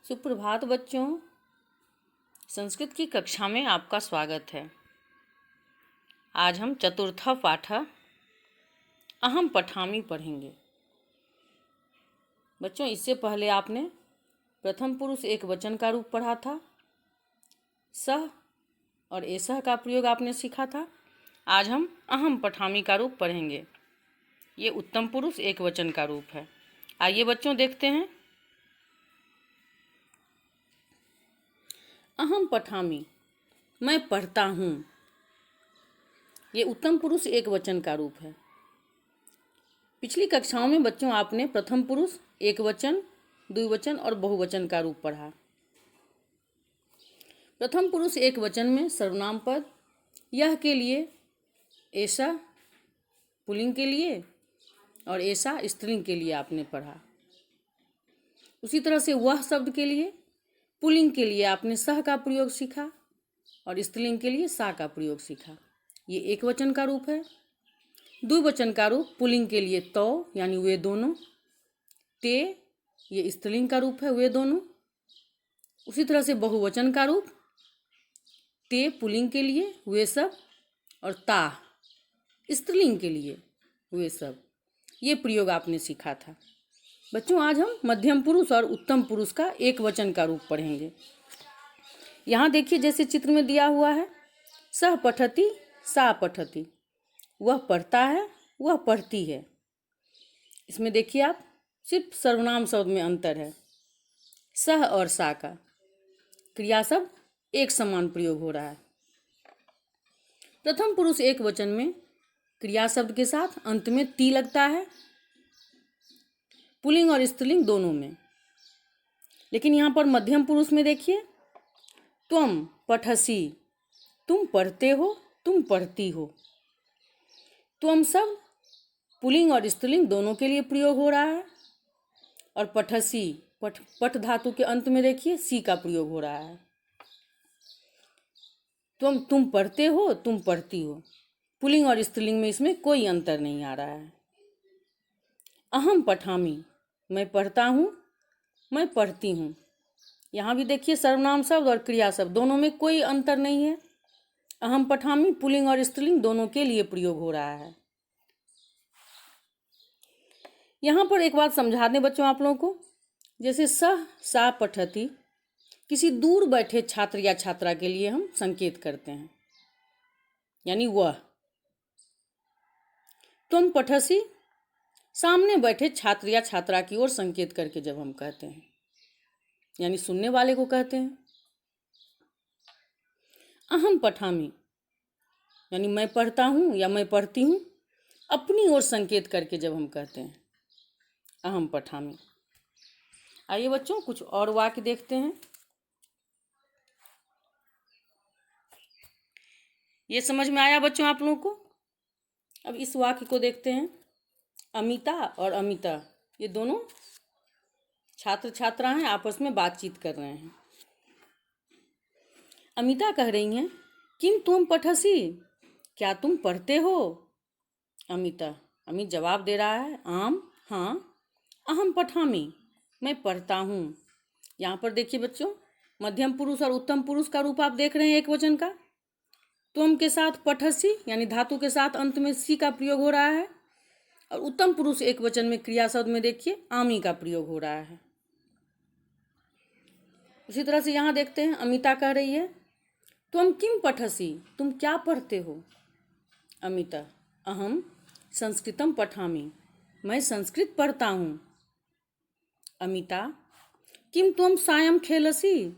सुप्रभात बच्चों। संस्कृत की कक्षा में आपका स्वागत है। आज हम चतुर्थ पाठ अहम पठामि पढ़ेंगे। बच्चों, इससे पहले आपने प्रथम पुरुष एक वचन का रूप पढ़ा था, सह और एसह का प्रयोग आपने सीखा था। आज हम अहम पठामि का रूप पढ़ेंगे। ये उत्तम पुरुष एक वचन का रूप है। आइए बच्चों देखते हैं। अहम पठामि, मैं पढ़ता हूँ। ये उत्तम पुरुष एक वचन का रूप है। पिछली कक्षाओं में बच्चों आपने प्रथम पुरुष एक वचन, द्विवचन और बहुवचन का रूप पढ़ा। प्रथम पुरुष एक वचन में सर्वनाम पद यह के लिए, ऐसा पुल्लिंग के लिए और ऐसा स्त्रीलिंग के लिए आपने पढ़ा। उसी तरह से वह शब्द के लिए पुल्लिंग के लिए आपने सह का प्रयोग सीखा और स्त्रीलिंग के लिए सा का प्रयोग सीखा। ये एक वचन का रूप है। द्विवचन का रूप पुल्लिंग के लिए तो यानी वे दोनों, ते ये स्त्रीलिंग का रूप है, वे दोनों। उसी तरह से बहुवचन का रूप ते पुल्लिंग के लिए वे सब और ता स्त्रीलिंग के लिए वे सब। ये प्रयोग आपने सीखा था। बच्चों, आज हम मध्यम पुरुष और उत्तम पुरुष का एक वचन का रूप पढ़ेंगे। यहाँ देखिए, जैसे चित्र में दिया हुआ है, सह पठति सा पठति, वह पढ़ता है वह पढ़ती है। इसमें देखिए आप, सिर्फ सर्वनाम शब्द में अंतर है। सह और सा का क्रिया शब्द एक समान प्रयोग हो रहा है। प्रथम पुरुष एक वचन में क्रिया शब्द के साथ अंत में ती लगता है, पुल्लिंग और स्त्रीलिंग दोनों में। लेकिन यहाँ पर मध्यम पुरुष में देखिए, त्वम पठसि, तुम पढ़ते हो, तुम पढ़ती हो। त्वम शब्द पुल्लिंग और स्त्रीलिंग दोनों के लिए प्रयोग हो रहा है और पठसि पठ धातु के अंत में देखिए सी का प्रयोग हो रहा है। तुम पढ़ते हो, तुम पढ़ती हो। पुल्लिंग और स्त्रीलिंग में इसमें कोई अंतर नहीं आ रहा है। अहम पठामि, मैं पढ़ता हूँ, मैं पढ़ती हूँ। यहाँ भी देखिए सर्वनाम शब्द और क्रिया शब्द दोनों में कोई अंतर नहीं है। अहम पठामि पुल्लिंग और स्त्रीलिंग दोनों के लिए प्रयोग हो रहा है। यहाँ पर एक बात समझा दें बच्चों आप लोगों को, जैसे सह सा पठति किसी दूर बैठे छात्र या छात्रा के लिए हम संकेत करते हैं, यानी वह। तुम पठसि सामने बैठे छात्र या छात्रा की ओर संकेत करके जब हम कहते हैं, यानी सुनने वाले को कहते हैं। अहम पठामि यानी मैं पढ़ता हूँ या मैं पढ़ती हूँ, अपनी ओर संकेत करके जब हम कहते हैं अहम पठामि। आइए बच्चों, कुछ और वाक्य देखते हैं। ये समझ में आया बच्चों आप लोगों को? अब इस वाक्य को देखते हैं। अमिता और अमिता ये दोनों छात्र छात्रा हैं, आपस में बातचीत कर रहे हैं। अमिता कह रही हैं, किम तुम पठसि, क्या तुम पढ़ते हो? अमित जवाब दे रहा है, आम हाँ, अहम पठामि मैं पढ़ता हूँ। यहाँ पर देखिए बच्चों, मध्यम पुरुष और उत्तम पुरुष का रूप आप देख रहे हैं एक वचन का। तुम के साथ पठसि यानी धातु के साथ अंत में सी का प्रयोग हो रहा है और उत्तम पुरुष एक वचन में क्रिया शब्द में देखिए आमी का प्रयोग हो रहा है। उसी तरह से यहाँ देखते हैं, अमिता कह रही है, तुम किम पठसि, तुम क्या पढ़ते हो? अमिता, अहम संस्कृतम पठामि, मैं संस्कृत पढ़ता हूँ। अमिता, किम तुम सायं खेलसि,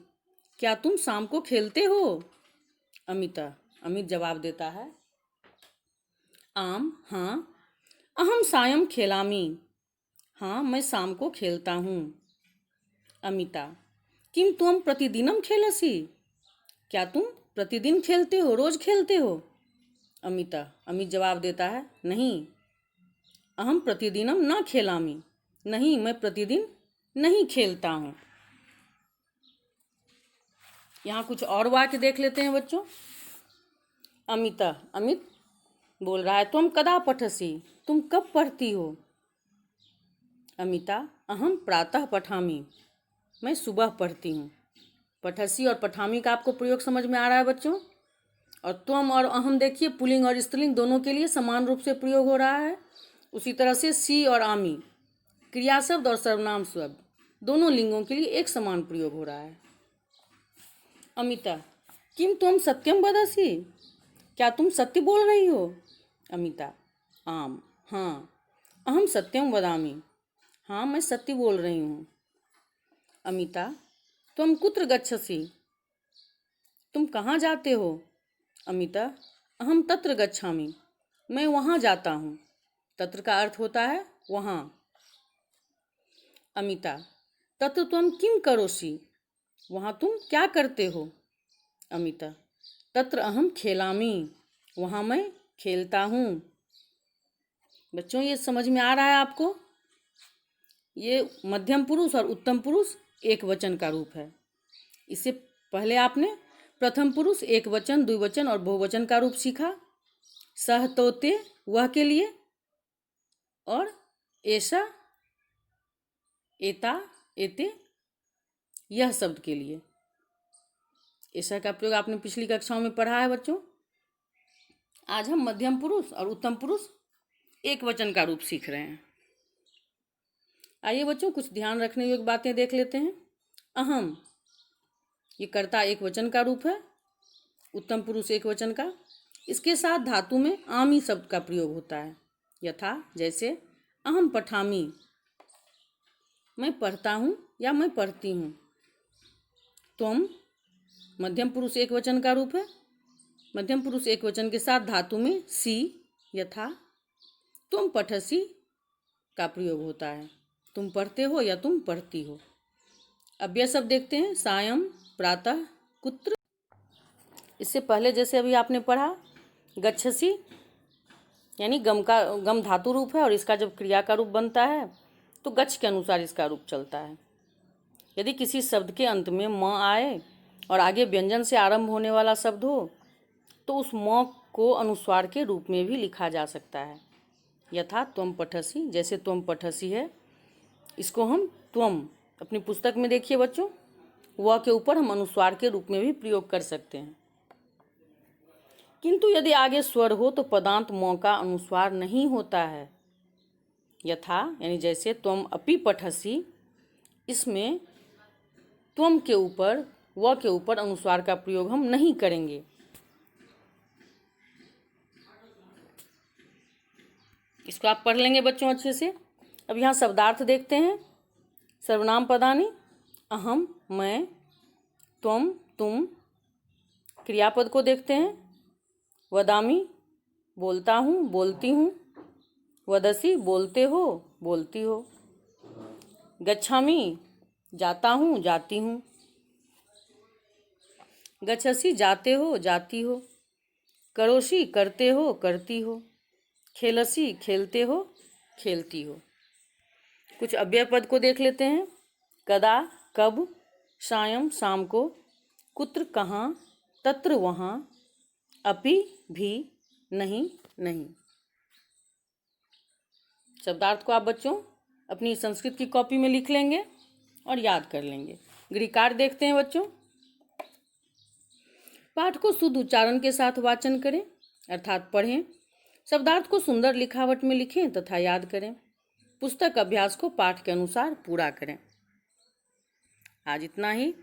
क्या तुम शाम को खेलते हो? अमित जवाब देता है, आम हाँ, अहम सायं खेलामि, हाँ मैं शाम को खेलता हूँ। अमिता, किम तुम प्रतिदिनम खेलसि, क्या तुम प्रतिदिन खेलते हो, रोज खेलते हो? अमित जवाब देता है, नहीं, अहम प्रतिदिनम न खेलामि, नहीं मैं प्रतिदिन नहीं खेलता हूँ। यहाँ कुछ और वाक्य देख लेते हैं बच्चों। अमित बोल रहा है, तुम कदा पठसि, तुम कब पढ़ती हो? अमिता, अहम प्रातः पठामि, मैं सुबह पढ़ती हूँ। पठसी और पठामी का आपको प्रयोग समझ में आ रहा है बच्चों। और त्वम और अहम देखिए पुल्लिंग और स्त्रीलिंग दोनों के लिए समान रूप से प्रयोग हो रहा है। उसी तरह से सी और आमी क्रिया शब्द और सर्वनाम शब्द दोनों लिंगों के लिए एक समान प्रयोग हो रहा है। अमिता, किम त्वम सत्यम वदसि? क्या तुम सत्य बोल रही हो? अमिता, आम, हाँ। अहम सत्यम वदामि, हाँ मैं सत्य बोल रही हूँ। अमिता, त्वम कुत्र गच्छसि? तुम कहाँ जाते हो? अमिता, अहम तत्र गच्छामि, मैं वहाँ जाता हूँ। तत्र का अर्थ होता है वहाँ। अमिता, तत्र त्वम किम करोसि? वहाँ तुम क्या करते हो? अमिता, तत्र अहम खेलामि, वहाँ मैं खेलता हूँ। बच्चों ये समझ में आ रहा है आपको? ये मध्यम पुरुष और उत्तम पुरुष एक वचन का रूप है। इससे पहले आपने प्रथम पुरुष एक वचन, द्विवचन और बहुवचन का रूप सीखा। सह तोते वह के लिए, और ऐसा, एता, एते यह शब्द के लिए। ऐसा का प्रयोग आपने पिछली कक्षाओं में पढ़ा है बच्चों। आज हम मध्यम पुरुष और उत्तम पुरुष एक वचन का रूप सीख रहे हैं। आइए बच्चों कुछ ध्यान रखने योग्य बातें देख लेते हैं। अहम, ये कर्ता एक वचन का रूप है, उत्तम पुरुष एक वचन का। इसके साथ धातु में आमी शब्द का प्रयोग होता है। यथा, जैसे अहम पठामी, मैं पढ़ता हूँ या मैं पढ़ती हूँ। त्वम, मध्यम पुरुष एक वचन का रूप है। मध्यम पुरुष एक वचन के साथ धातु में सी, यथा तुम पठसी का प्रयोग होता है। तुम पढ़ते हो या तुम पढ़ती हो। अव्यय शब्द देखते हैं। सायं, प्रातः, कुत्र। इससे पहले जैसे अभी आपने पढ़ा गच्छसी, यानी गम धातु रूप है और इसका जब क्रिया का रूप बनता है तो गच्छ के अनुसार इसका रूप चलता है। यदि किसी शब्द के अंत में म आए और आगे व्यंजन से आरंभ होने वाला शब्द हो तो उस म को अनुस्वार के रूप में भी लिखा जा सकता है। यथा त्वम पठसी, जैसे त्वम पठसी है, इसको हम त्वम अपनी पुस्तक में देखिए बच्चों, व के ऊपर हम अनुस्वार के रूप में भी प्रयोग कर सकते हैं। किंतु यदि आगे स्वर हो तो पदांत म का अनुस्वार नहीं होता है। यथा, यानी जैसे त्वम अपि पठसी, इसमें त्वम के ऊपर व के ऊपर अनुस्वार का प्रयोग हम नहीं करेंगे। इसको आप पढ़ लेंगे बच्चों अच्छे से। अब यहाँ शब्दार्थ देखते हैं। सर्वनाम पदानि, अहम, मैं, त्वम, तुम। क्रियापद को देखते हैं। वदामी, बोलता हूँ, बोलती हूँ। वदसी, बोलते हो, बोलती हो। गच्छामि, जाता हूँ, जाती हूँ। गच्छसि, जाते हो, जाती हो। करोषि, करते हो, करती हो। खेलसी, खेलते हो, खेलती हो। कुछ अव्यय पद को देख लेते हैं। कदा, कब। सायं, शाम को। कुत्र, कहाँ। तत्र, वहाँ। अपि, भी। नहीं, नहीं। शब्दार्थ को आप बच्चों अपनी संस्कृत की कॉपी में लिख लेंगे और याद कर लेंगे। गृहकार देखते हैं बच्चों। पाठ को शुद्ध उच्चारण के साथ वाचन करें, अर्थात पढ़ें। शब्दार्थ को सुंदर लिखावट में लिखें तथा याद करें। पुस्तक अभ्यास को पाठ के अनुसार पूरा करें। आज इतना ही।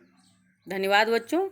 धन्यवाद बच्चों।